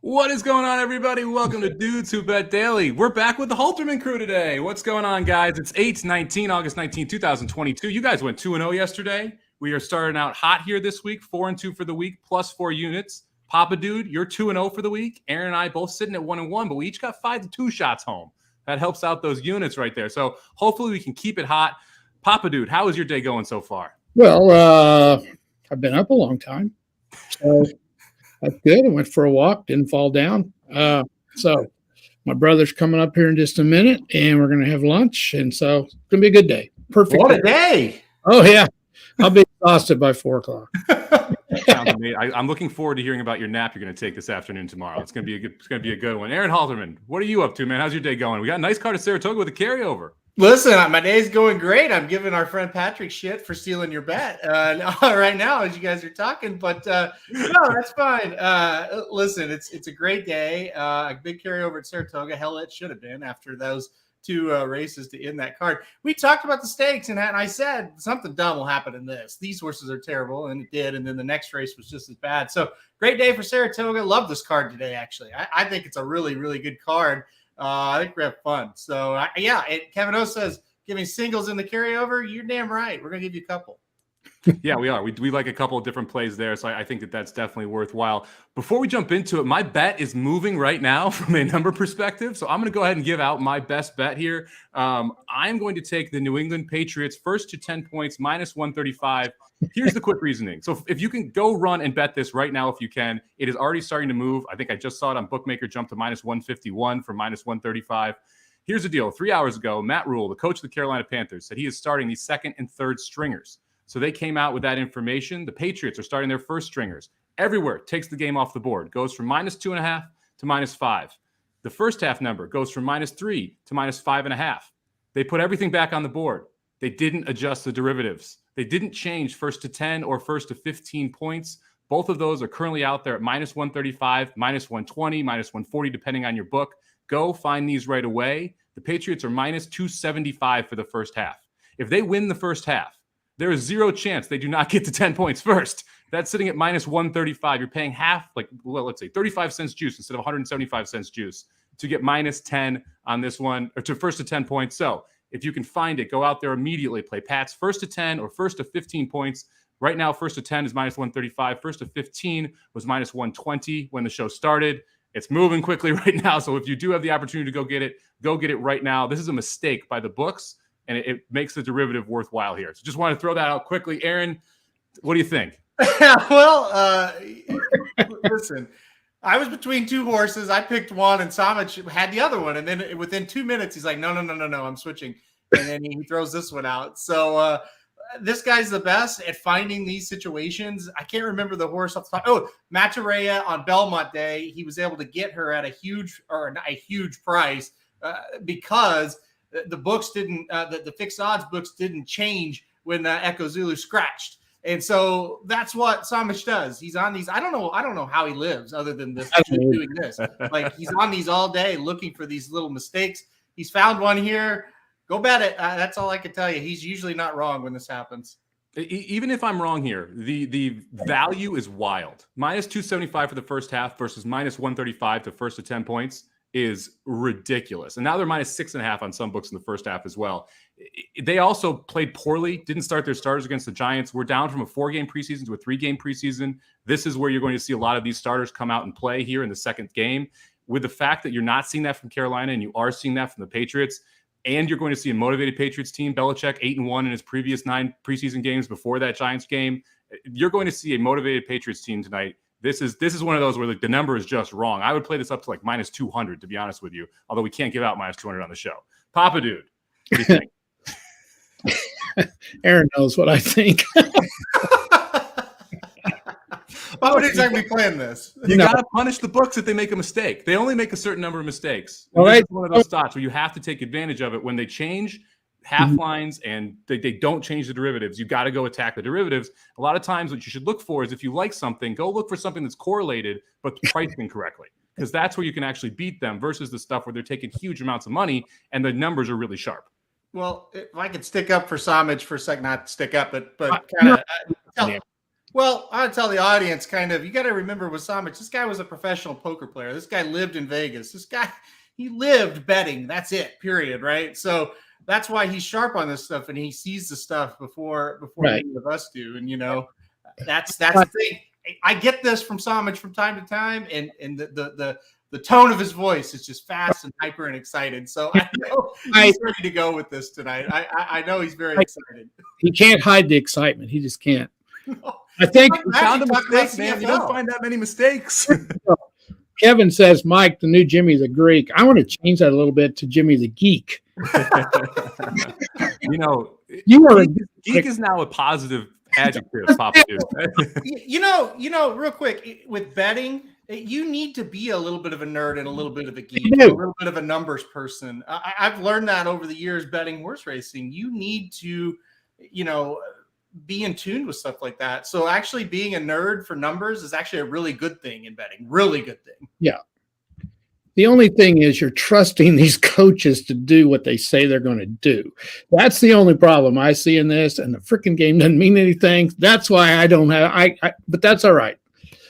What is going on, everybody? Welcome to Dudes Who Bet Daily. We're back with the Halterman crew today. What's going on, guys? It's August 19, 2022. You guys went 2-0 yesterday. We are starting out hot here this week, 4-2 for the week, plus 4 units. Papa Dude, you're 2-0 for the week. Aaron and I both sitting at 1-1, but we each got 5-2 shots home. That helps out those units right there. So hopefully we can keep it hot. Papa Dude, how is your day going so far? Well, I've been up a long time, so that's good. I went for a walk, didn't fall down. So my brother's coming up here in just a minute, and we're going to have lunch, and so it's going to be a good day. Perfect. What a day! Oh, yeah. I'll be exhausted by 4 o'clock. I'm looking forward to hearing about your nap you're going to take this afternoon tomorrow. It's going to be a good one. Aaron Halterman, what are you up to, man? How's your day going? We got a nice card of Saratoga with a carryover. Listen, my day's going great. I'm giving our friend Patrick shit for stealing your bet right now as you guys are talking, but no, that's fine. Listen, it's a great day. A big carryover at Saratoga. Hell, it should have been after those 2 races to end that card. We talked about the stakes, and I said something dumb will happen in this. These horses are terrible, and it did, and then the next race was just as bad. So great day for Saratoga. Love this card today, actually. I think it's a really, really good card. I think we have fun. So, Kevin O says, giving singles in the carryover, you're damn right. We're going to give you a couple. Yeah, we are. We like a couple of different plays there, so I think that's definitely worthwhile. Before we jump into it, my bet is moving right now from a number perspective, so I'm going to go ahead and give out my best bet here. I'm going to take the New England Patriots first to 10 points, minus 135. Here's the quick reasoning. So if you can go run and bet this right now if you can, it is already starting to move. I think I just saw it on Bookmaker jump to minus 151 from minus 135. Here's the deal. 3 hours ago, Matt Rule, the coach of the Carolina Panthers, said he is starting the second and third stringers. So they came out with that information. The Patriots are starting their first stringers. Everywhere takes the game off the board. Goes from minus 2.5 to minus 5. The first half number goes from minus 3 to minus 5.5. They put everything back on the board. They didn't adjust the derivatives. They didn't change first to 10 or first to 15 points. Both of those are currently out there at minus 135, minus 120, minus 140, depending on your book. Go find these right away. The Patriots are minus 275 for the first half. If they win the first half, there is zero chance they do not get to 10 points first. That's sitting at minus 135. You're paying half, let's say 35 cents juice instead of 175 cents juice to get minus 10 on this one, or to first to 10 points. So if you can find it, go out there immediately. Play Pats first to 10 or first to 15 points. Right now, first to 10 is minus 135. First to 15 was minus 120 when the show started. It's moving quickly right now. So if you do have the opportunity to go get it right now. This is a mistake by the books, and it makes the derivative worthwhile here. So just want to throw that out quickly. Aaron, what do you think? Well, listen, I was between 2 horses. I picked one, and Somich had the other one. And then within 2 minutes, he's like, no, I'm switching. And then he throws this one out. So this guy's the best at finding these situations. I can't remember the horse off the top. Oh, Maturea on Belmont Day. He was able to get her at a huge price because the books didn't, the fixed odds books didn't change when Echo Zulu scratched. And so that's what Somich does. He's on these. I don't know how he lives other than this, doing this. Like, he's on these all day looking for these little mistakes. He's found one here. Go bet it. That's all I can tell you. He's usually not wrong when this happens. Even if I'm wrong here, the value is wild. Minus 275 for the first half versus minus 135 to first to 10 points is ridiculous. And now they're minus 6.5 on some books in the first half as well. They also played poorly, didn't start their starters against the Giants. We're down from a 4-game preseason to a 3-game preseason. This is where you're going to see a lot of these starters come out and play here in the second game. With the fact that you're not seeing that from Carolina and you are seeing that from the Patriots, and you're going to see a motivated Patriots team, Belichick 8-1 in his previous 9 preseason games before that Giants game. You're going to see a motivated Patriots team tonight. This is one of those where the number is just wrong. I would play this up to like minus 200, to be honest with you, although we can't give out minus 200 on the show. Papa Dude, what do you think? Aaron knows what I think. Why would exactly plan this? You got to punish the books if they make a mistake. They only make a certain number of mistakes. All right. It's one of those spots where you have to take advantage of it when they change half lines and they don't change the derivatives. You got to go attack the derivatives. A lot of times what you should look for is, if you like something, go look for something that's correlated but priced incorrectly, because that's where you can actually beat them versus the stuff where they're taking huge amounts of money and the numbers are really sharp. Well, if I could stick up for Somich for a second, not stick up, but kind of Well, I tell the audience you got to remember with Somich, this guy was a professional poker player. This guy lived in Vegas. This guy, he lived betting. That's it, period. Right. So that's why he's sharp on this stuff and he sees the stuff before Right. any of us do. And, that's the thing. I get this from Somich from time to time. And the tone of his voice is just fast and hyper and excited. So I know he's ready to go with this tonight. I know he's very excited. He can't hide the excitement. He just can't. I think You found a mistake, man. You don't find that many mistakes. Kevin says, Mike, the new Jimmy the Greek. I want to change that a little bit to Jimmy the Geek. You are geek is now a positive adjective, Papa Dude. Real quick, with betting, you need to be a little bit of a nerd and a little bit of a geek, a little bit of a numbers person. I've learned that over the years betting horse racing. You need to, be in tune with stuff like that. So actually being a nerd for numbers is actually a really good thing in betting. Really good thing. Yeah. The only thing is you're trusting these coaches to do what they say they're going to do. That's the only problem I see in this. And the freaking game doesn't mean anything. That's why I don't have, but that's all right.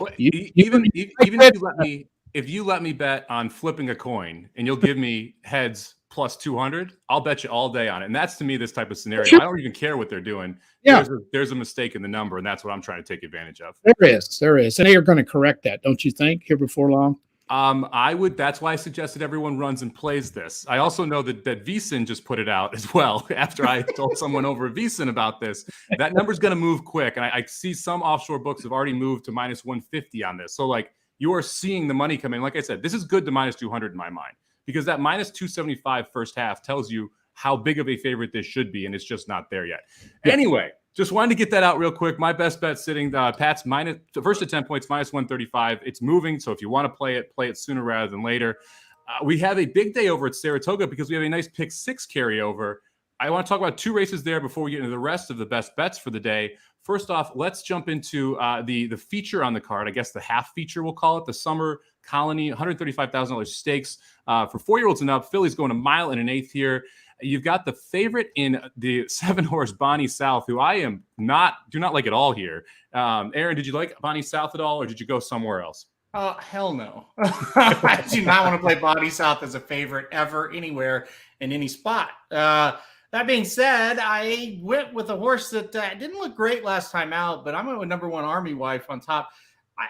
Well, even if you let me bet on flipping a coin and you'll give me heads plus 200, I'll bet you all day on it. And that's to me, this type of scenario. Sure. I don't even care what they're doing. Yeah. There's a mistake in the number, and that's what I'm trying to take advantage of. There is. And they're going to correct that, don't you think, here before long? That's why I suggested everyone runs and plays this. I also know that VSiN just put it out as well after I told someone over at VSiN about this. That number's going to move quick. And I see some offshore books have already moved to minus 150 on this. So you are seeing the money come in. Like I said, this is good to minus 200 in my mind, because that minus 275 first half tells you how big of a favorite this should be, and it's just not there yet. Yeah. Anyway, just wanted to get that out real quick. My best bet sitting, Pat's first to 10 points, minus 135. It's moving, so if you want to play it sooner rather than later. We have a big day over at Saratoga because we have a nice pick 6 carryover. I want to talk about 2 races there before we get into the rest of the best bets for the day. First off, let's jump into the feature on the card. I guess the half feature, we'll call it, the Summer Colony, $135,000 stakes for 4-year-olds and up. Philly's going 1 1/8 here. You've got the favorite in the 7-horse Bonnie South, who I do not like at all here. Aaron, did you like Bonnie South at all, or did you go somewhere else? Hell no. I do not want to play Bonnie South as a favorite ever, anywhere, in any spot. That being said, I went with a horse that didn't look great last time out, but I went with number 1 Army Wife on top.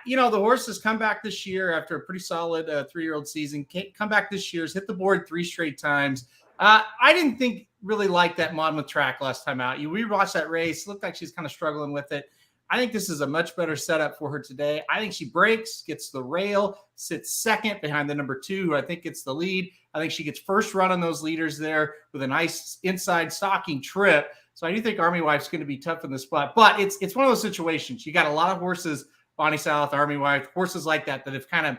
The horse has come back this year after a pretty solid 3-year-old season. Come back this year, has hit the board 3 straight times. I didn't really like that Monmouth track last time out. We watched that race. It looked like she's kind of struggling with it. I think this is a much better setup for her today. I think she breaks, gets the rail, sits second behind the number 2, who I think gets the lead. I think she gets first run on those leaders there with a nice inside stalking trip. So I do think Army Wife's going to be tough in the spot. But it's one of those situations. You got a lot of horses, Bonnie South, Army Wife, horses like that have kind of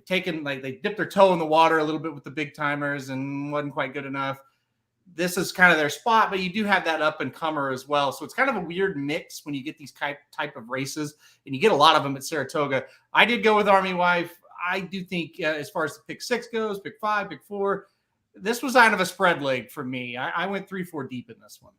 taken, they dipped their toe in the water a little bit with the big timers and wasn't quite good enough. This is kind of their spot, but you do have that up and comer as well. So it's kind of a weird mix when you get these type of races, and you get a lot of them at Saratoga. I did go with Army Wife. I do think as far as the pick 6 goes, pick 5, pick 4, this was kind of a spread leg for me. I went 3-4 deep in this one.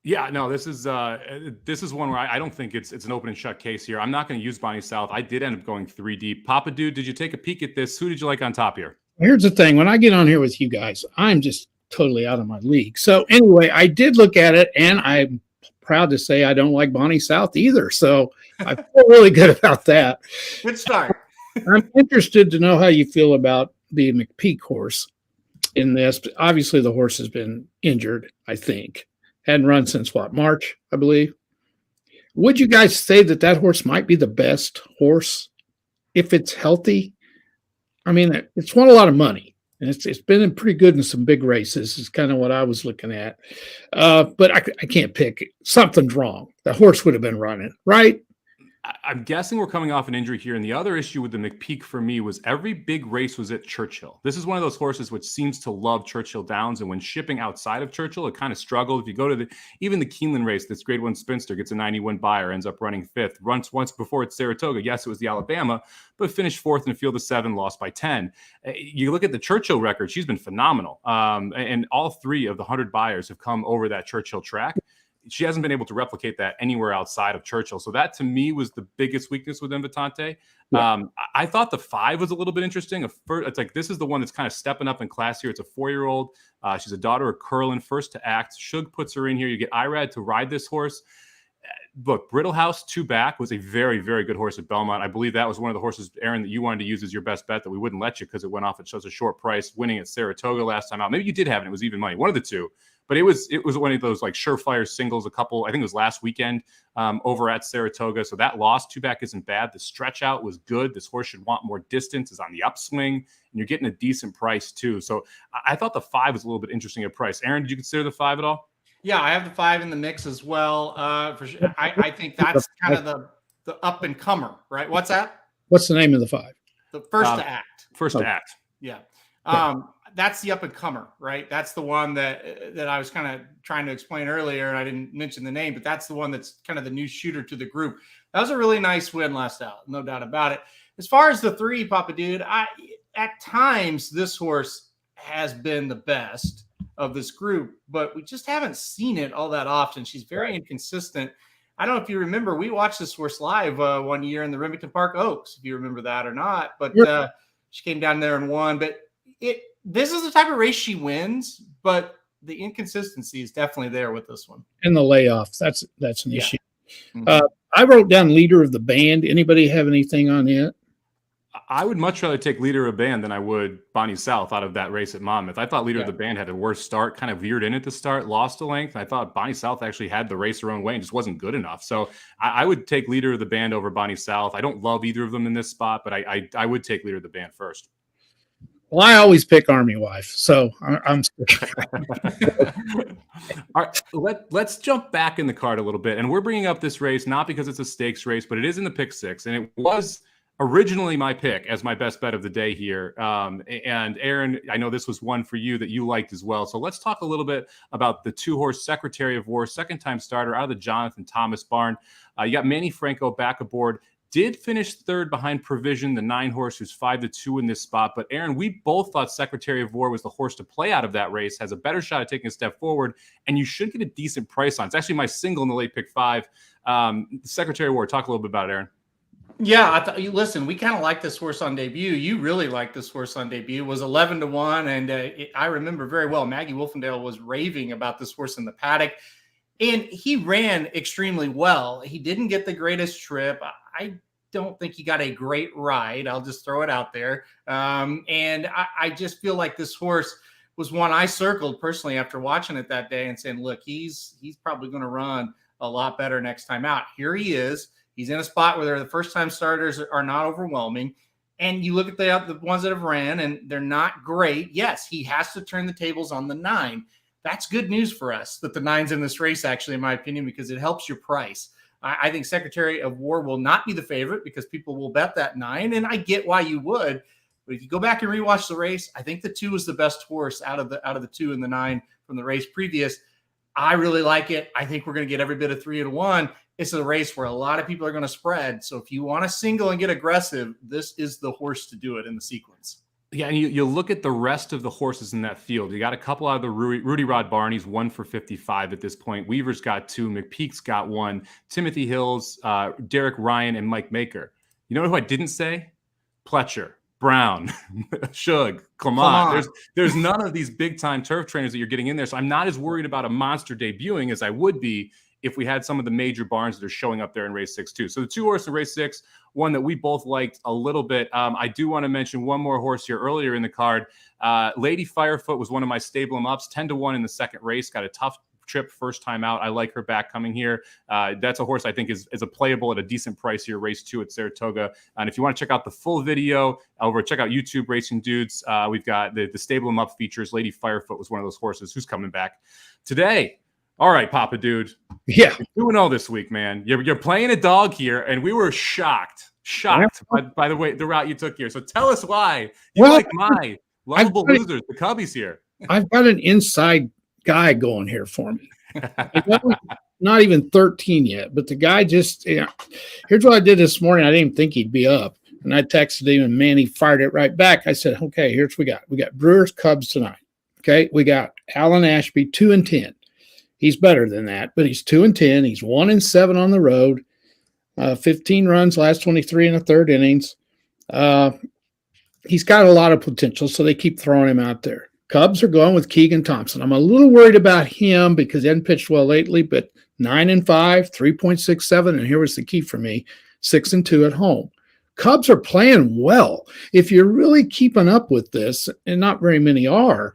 Yeah, no, this is one where I don't think it's an open and shut case here. I'm not going to use Bonnie South. I did end up going 3 deep. Papa Dude, did you take a peek at this? Who did you like on top here? Here's the thing. When I get on here with you guys, I'm just totally out of my league. So anyway, I did look at it, and I'm proud to say I don't like Bonnie South either. So I feel really good about that. Good start. I'm interested to know how you feel about the McPeak horse in this. Obviously, the horse has been injured, I think. Hadn't run since March, I believe. Would you guys say that horse might be the best horse if it's healthy? I mean, it's won a lot of money, and it's been pretty good in some big races. Is kind of what I was looking at. But I can't pick. Something's wrong. The horse would have been running, right? I'm guessing we're coming off an injury here. And the other issue with the McPeak for me was every big race was at Churchill. This is one of those horses which seems to love Churchill Downs. And when shipping outside of Churchill, it kind of struggled. If you go to even the Keeneland race, this grade 1 spinster gets a 91 buyer, ends up running 5th. Runs once before at Saratoga. Yes, it was the Alabama, but finished 4th in a field of 7, lost by 10. You look at the Churchill record, she's been phenomenal. And all 3 of the 100 buyers have come over that Churchill track. she hasn't been able to replicate that anywhere outside of Churchill. So that to me was the biggest weakness with Invitante. Yeah. I thought the 5 was a little bit interesting. It's like, this is the one that's kind of stepping up in class here. It's a 4-year-old. She's a daughter of Curlin, first to act. Shug puts her in here. You get Irad to ride this horse. Look, Brittlehouse 2 back was a very, very good horse at Belmont. I believe that was one of the horses, Aaron, that you wanted to use as your best bet that we wouldn't let you because it went off at such a short price, winning at Saratoga last time out. Maybe you did have it. It was even money. One of the two. But it was one of those like surefire singles, I think it was last weekend over at Saratoga. So that loss 2 back isn't bad. The stretch out was good. This horse should want more distance, is on the upswing, and you're getting a decent price too. So I thought the 5 was a little bit interesting at price. Aaron, did you consider the 5 at all? Yeah, I have the 5 in the mix as well. For sure. I think that's kind of the up and comer, right? What's that? What's the name of the 5? The first to act. First to act. Yeah. That's the up and comer, right? That's the one that I was kind of trying to explain earlier, and I didn't mention the name, but that's the one that's kind of the new shooter to the group. That was a really nice win last out, no doubt about it. As far as the 3, Papa Dude, at times this horse has been the best of this group, but we just haven't seen it all that often. She's very inconsistent. I don't know if you remember, we watched this horse live one year in the Remington Park Oaks, if you remember that or not, but she came down there and won. But this is the type of race she wins, but the inconsistency is definitely there with this one. And the layoff, that's an issue. Mm-hmm. I wrote down leader of the band. Anybody have anything on it? I would much rather take leader of band than I would Bonnie South out of that race at Monmouth. I thought leader of the band had a worse start, kind of veered in at the start, lost a length. I thought Bonnie South actually had the race her own way and just wasn't good enough. So I would take leader of the band over Bonnie South. I don't love either of them in this spot, but I would take leader of the band first. Well, I always pick Army Wife, so I'm All right, let's jump back in the card a little bit. And we're bringing up this race not because it's a stakes race, but it is in the pick 6. And it was originally my pick as my best bet of the day here. And Aaron, I know this was one for you that you liked as well. So let's talk a little bit about the 2-horse Secretary of War, second-time starter out of the Jonathan Thomas barn. You got Manny Franco back aboard. Did finish 3rd behind Provision, the 9-horse, who's 5-2 in this spot. But Aaron, we both thought Secretary of War was the horse to play out of that race, has a better shot at taking a step forward, and you should get a decent price on. It's actually my single in the late pick 5. Secretary of War, talk a little bit about it, Aaron. Yeah, listen, we kind of like this horse on debut. You really like this horse on debut. It was 11-1, and I remember very well Maggie Wolfendale was raving about this horse in the paddock, and he ran extremely well. He didn't get the greatest trip. I don't think he got a great ride. I'll just throw it out there. And I just feel like this horse was one I circled personally after watching it that day and saying, look, he's probably going to run a lot better next time out. Here he is. He's in a spot where the first-time starters are not overwhelming. And you look at the ones that have ran, and they're not great. Yes, he has to turn the tables on the 9. That's good news for us that the 9's in this race, actually, in my opinion, because it helps your price. I think Secretary of War will not be the favorite because people will bet that 9, and I get why you would. But if you go back and rewatch the race, I think the 2 is the best horse out of the 2 and the 9 from the race previous. I really like it. I think we're going to get every bit of 3-1. It's a race where a lot of people are going to spread. So if you want to single and get aggressive, this is the horse to do it in the sequence. Yeah, and you look at the rest of the horses in that field. You got a couple out of the Rudy Rod Barney's 1 for 55 at this point. Weaver's got 2. McPeak's got 1. Timothy Hills, Derek Ryan, and Mike Maker. You know who I didn't say? Pletcher, Brown, Shug, Clement. There's none of these big-time turf trainers that you're getting in there. So I'm not as worried about a monster debuting as I would be if we had some of the major barns that are showing up there in race 6 too. So the 2-horse in race 6, one that we both liked a little bit. I do want to mention one more horse here earlier in the card. Lady Firefoot was one of my stable ups, 10-1 in the second race, got a tough trip first time out. I like her back coming here. That's a horse I think is a playable at a decent price here, race 2 at Saratoga. And if you want to check out the full video, check out YouTube Racing Dudes. We've got the stable up features. Lady Firefoot was one of those horses who's coming back today. All right, Papa Dude. Yeah. You're doing all this week, man. You're playing a dog here, and we were shocked by the way the route you took here. So tell us why you like my lovable losers, the Cubbies here. I've got an inside guy going here for me. Not even 13 yet, but the guy just, here's what I did this morning. I didn't even think he'd be up. And I texted him, and man, he fired it right back. I said, okay, here's what we got. We got Brewers Cubs tonight. Okay. We got Alan Ashby 2-10. He's better than that, but he's 2-10. He's 1-7 on the road. 15 runs, last 23 in the third innings. He's got a lot of potential, so they keep throwing him out there. Cubs are going with Keegan Thompson. I'm a little worried about him because he hasn't pitched well lately, but 9-5, 3.67, and here was the key for me, 6-2 at home. Cubs are playing well. If you're really keeping up with this, and not very many are,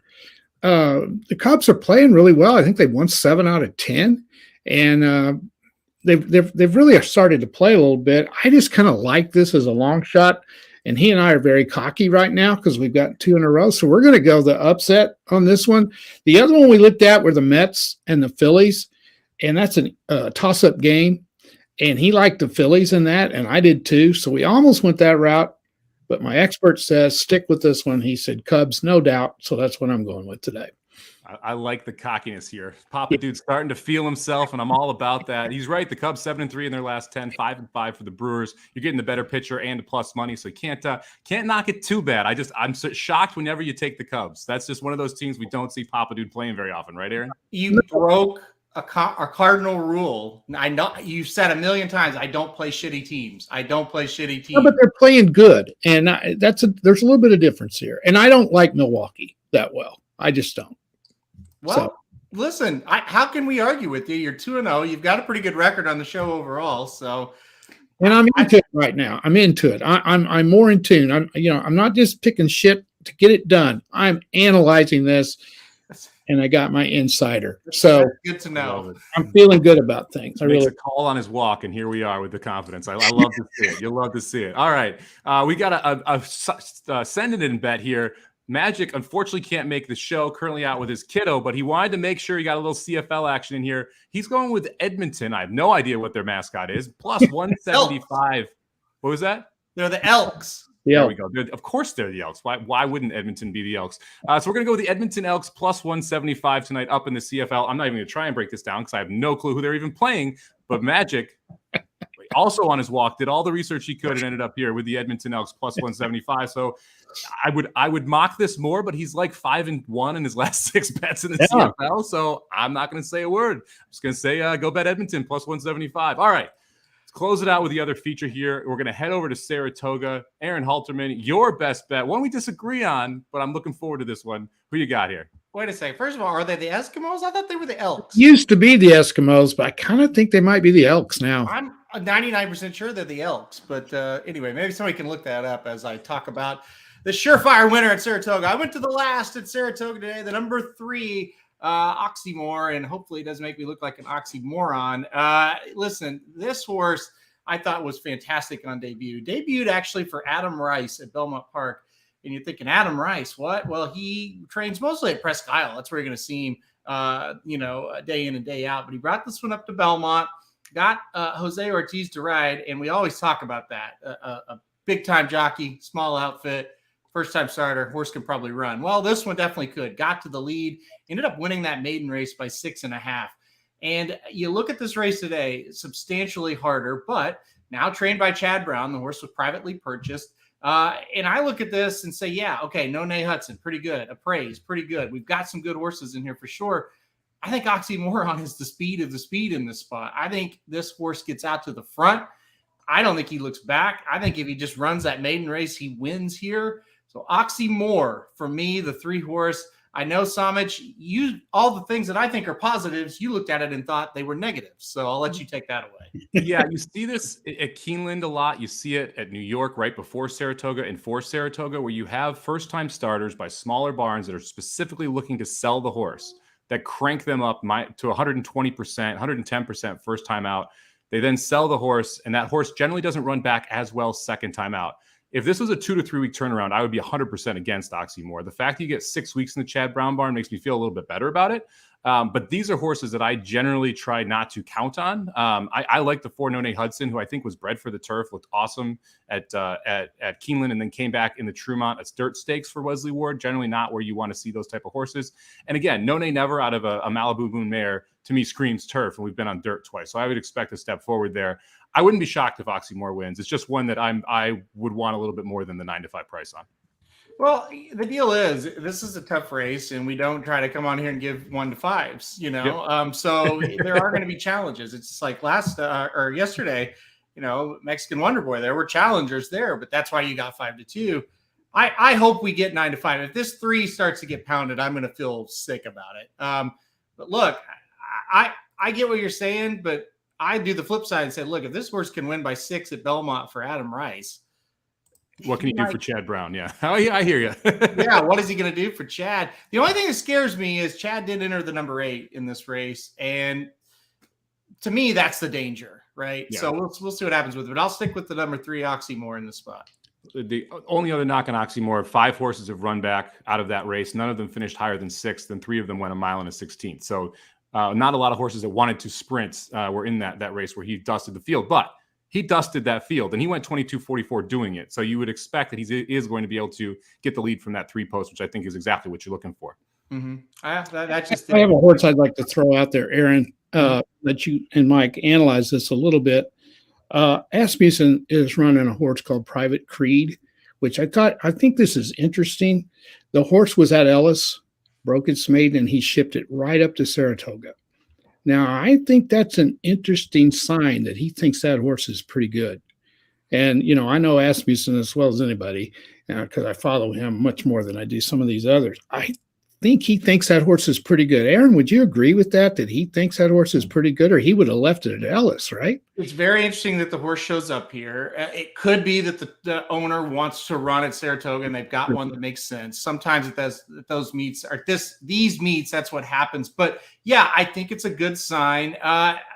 the Cubs are playing really well. I think they've won 7 out of 10, and they've really started to play a little bit. I just kind of like this as a long shot, and he and I are very cocky right now because we've got 2 in a row. So we're going to go the upset on this one. The other one we looked at were the Mets and the Phillies, and that's a toss-up game. And he liked the Phillies in that, and I did too. So we almost went that route, but my expert says stick with this one. He said Cubs, no doubt. So that's what I'm going with today. I like the cockiness here. Papa Dude's starting to feel himself, and I'm all about that. He's right. The Cubs 7-3 in their last 10, 5-5 for the Brewers. You're getting the better pitcher and the plus money, so you can't knock it too bad. I'm so shocked whenever you take the Cubs. That's just one of those teams we don't see Papa Dude playing very often, right, Aaron? You broke a cardinal rule. I know you said a million times, I don't play shitty teams. I don't play shitty teams. No, but they're playing good, and there's a little bit of difference here. And I don't like Milwaukee that well. I just don't. Well, listen, how can we argue with you? You're 2-0. You've got a pretty good record on the show overall. So, and I'm into it right now. I'm into it. I'm more in tune. I'm not just picking shit to get it done. I'm analyzing this, and I got my insider. So that's good to know. I'm feeling good about things. I really a call on his walk, and here we are with the confidence. I love to see it. You'll love to see it. All right, we got a send it in bet here. Magic, unfortunately, can't make the show, currently out with his kiddo, but he wanted to make sure he got a little CFL action in here. He's going with Edmonton. I have no idea what their mascot is. Plus 175. What was that? They're the Elks. There we go. Of course they're the Elks. Why wouldn't Edmonton be the Elks? So we're going to go with the Edmonton Elks plus 175 tonight up in the CFL. I'm not even going to try and break this down because I have no clue who they're even playing, but Magic also on his walk did all the research he could and ended up here with the Edmonton Elks plus 175. So I would mock this more, but he's like 5-1 in his last 6 bets in the CFL. So I'm not going to say a word. I'm just going to say go bet Edmonton plus 175. All right. Let's close it out with the other feature here. We're going to head over to Saratoga. Aaron Halterman, your best bet. One we disagree on, but I'm looking forward to this one. Who you got here? Wait a second. First of all, are they the Eskimos? I thought they were the Elks. Used to be the Eskimos, but I kind of think they might be the Elks now. I'm 99% sure they're the Elks, but anyway, maybe somebody can look that up as I talk about the surefire winner at Saratoga. I went to the last at Saratoga today, the number 3 Oxymore, and hopefully it doesn't make me look like an oxymoron. Listen, this horse I thought was fantastic on debut. Debuted actually for Adam Rice at Belmont Park. And you're thinking, Adam Rice, what? Well, he trains mostly at Presque Isle. That's where you're going to see him, day in and day out. But he brought this one up to Belmont, got Jose Ortiz to ride, and we always talk about that. A big-time jockey, small outfit, first-time starter, horse can probably run. Well, this one definitely could. Got to the lead, ended up winning that maiden race by 6.5. And you look at this race today, substantially harder, but now trained by Chad Brown. The horse was privately purchased. And I look at this and say, yeah, okay, None Hudson, pretty good. Appraise, pretty good. We've got some good horses in here for sure. I think Oxymoron is the speed of the speed in this spot. I think this horse gets out to the front. I don't think he looks back. I think if he just runs that maiden race, he wins here. So Oxymore, for me, the 3 horse. I know, Somich, all the things that I think are positives, you looked at it and thought they were negatives. So I'll let you take that away. Yeah, you see this at Keeneland a lot. You see it at New York right before Saratoga and for Saratoga, where you have first-time starters by smaller barns that are specifically looking to sell the horse, that crank them up to 120%, 110% first time out. They then sell the horse, and that horse generally doesn't run back as well second time out. If this was a 2 to 3 week turnaround, I would be 100% against Oxymore. The fact that you get 6 weeks in the Chad Brown barn makes me feel a little bit better about it. But these are horses that I generally try not to count on. I like the 4 None Hudson, who I think was bred for the turf, looked awesome at Keeneland, and then came back in the Tremont. It's dirt stakes for Wesley Ward, generally not where you want to see those type of horses. And again, None Never out of a Malibu Moon mare, to me, screams turf, and we've been on dirt twice. So I would expect a step forward there. I wouldn't be shocked if Oxymore wins. It's just one that I would want a little bit more than the 9 to 5 price on. Well, the deal is this is a tough race, and we don't try to come on here and give 1 to 5s, So there are going to be challenges. It's just like yesterday, Mexican Wonder Boy. There were challengers there, but that's why you got 5 to 2. I hope we get 9 to 5. If this 3 starts to get pounded, I'm going to feel sick about it. But look, I get what you're saying, but I do the flip side and say, look, if this horse can win by 6 at Belmont for Adam Rice. What can you do for Chad Brown? Yeah. Oh, yeah, I hear you. Yeah. What is he going to do for Chad? The only thing that scares me is Chad did enter the number 8 in this race. And to me, that's the danger, right? Yeah. So we'll see what happens with it. But I'll stick with the number 3 Oxymore in the spot. The only other knock on Oxymore, 5 horses have run back out of that race. None of them finished higher than 6th, and 3 of them went a mile and a 16th. So not a lot of horses that wanted to sprint were in that race where he dusted the field. But he dusted that field, and he went 22:44 doing it. So you would expect that he is going to be able to get the lead from that 3 post, which I think is exactly what you're looking for. Mm-hmm. I have a horse I'd like to throw out there, Aaron, that you and Mike analyze this a little bit. Asmussen is running a horse called Private Creed, which I think this is interesting. The horse was at Ellis, broke its maiden, and he shipped it right up to Saratoga. Now, I think that's an interesting sign that he thinks that horse is pretty good. And, I know Asmussen as well as anybody because I follow him much more than I do some of these others. I think he thinks that horse is pretty good. Aaron, would you agree with that he thinks that horse is pretty good, or he would have left it at Ellis, right? It's very interesting that the horse shows up here. It could be that the owner wants to run at Saratoga and they've got one that makes sense. Sometimes those meets are these meets, that's what happens. But yeah, I think it's a good sign.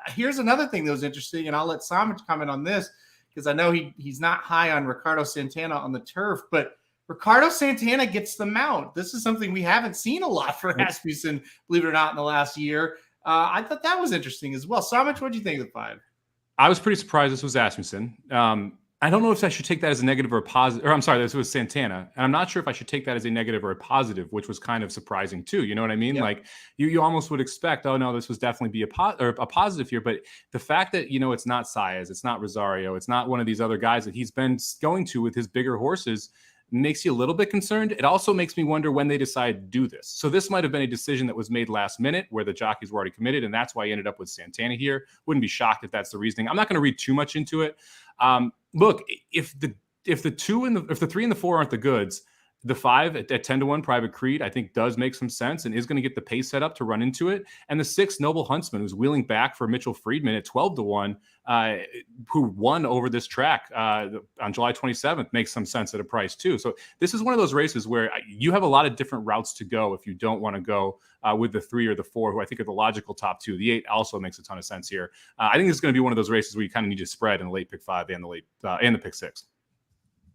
Here's another thing that was interesting, and I'll let Somich comment on this because I know he's not high on Ricardo Santana on the turf, but Ricardo Santana gets the mount. This is something we haven't seen a lot for Asmussen, believe it or not, in the last year. I thought that was interesting as well. Somich, what do you think of the 5? I was pretty surprised this was Asmussen. I don't know if I should take that as a negative or a positive. Or I'm sorry, this was Santana. And I'm not sure if I should take that as a negative or a positive, which was kind of surprising too. You know what I mean? Yep. Like you almost would expect, oh no, this was definitely be a positive here. But the fact that, it's not Saez, it's not Rosario, it's not one of these other guys that he's been going to with his bigger horses makes you a little bit concerned. It also makes me wonder when they decide to do this. So this might have been a decision that was made last minute where the jockeys were already committed, and that's why you ended up with Santana here. Wouldn't be shocked if that's the reasoning. I'm not going to read too much into it. Look, if the 3 and the 4 aren't the goods, the 5 at 10-1 Private Creed, I think does make some sense and is going to get the pace set up to run into it. And the 6 Noble Huntsman, who's wheeling back for Mitchell Friedman at 12-1, who won over this track on July 27th, makes some sense at a price too. So this is one of those races where you have a lot of different routes to go if you don't want to go with the 3 or the 4, who I think are the logical top 2. The 8 also makes a ton of sense here. I think this is going to be one of those races where you kind of need to spread in the late pick 5 and the pick 6.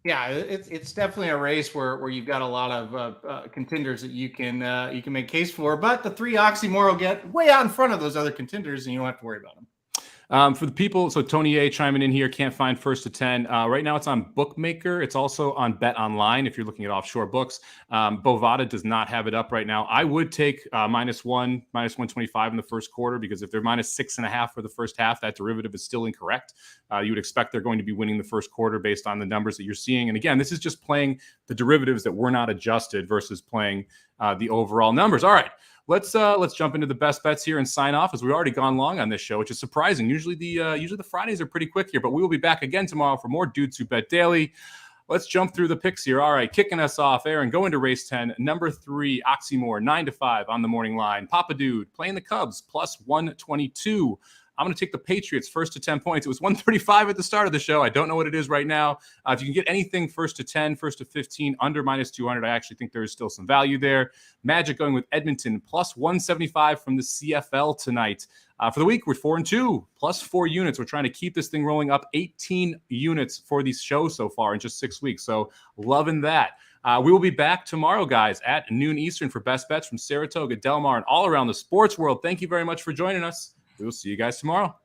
Yeah, it's definitely a race where you've got a lot of contenders that you can make case for, but the 3 Oxymore will get way out in front of those other contenders, and you don't have to worry about them. For the people, so Tony A chiming in here, can't find first to 10. Right now it's on Bookmaker. It's also on Bet Online if you're looking at offshore books. Bovada does not have it up right now. I would take -1, -125 in the first quarter, because if they're -6.5 for the first half, that derivative is still incorrect. You would expect they're going to be winning the first quarter based on the numbers that you're seeing. And again, this is just playing the derivatives that were not adjusted versus playing the overall numbers. All right. Let's jump into the best bets here and sign off, as we've already gone long on this show, which is surprising. Usually the Fridays are pretty quick here, but we will be back again tomorrow for more Dudes Who Bet Daily. Let's jump through the picks here. All right, kicking us off, Aaron, go into race 10, number 3, Oxymore, 9-5 on the morning line. Papa Dude playing the Cubs, +122. I'm going to take the Patriots first to 10 points. It was 135 at the start of the show. I don't know what it is right now. If you can get anything first to 10, first to 15, under -200, I actually think there is still some value there. Magic going with Edmonton, +175 from the CFL tonight. For the week, we're 4-2, +4 units. We're trying to keep this thing rolling up 18 units for these shows so far in just 6 weeks. So loving that. We will be back tomorrow, guys, at noon Eastern for best bets from Saratoga, Del Mar, and all around the sports world. Thank you very much for joining us. We will see you guys tomorrow.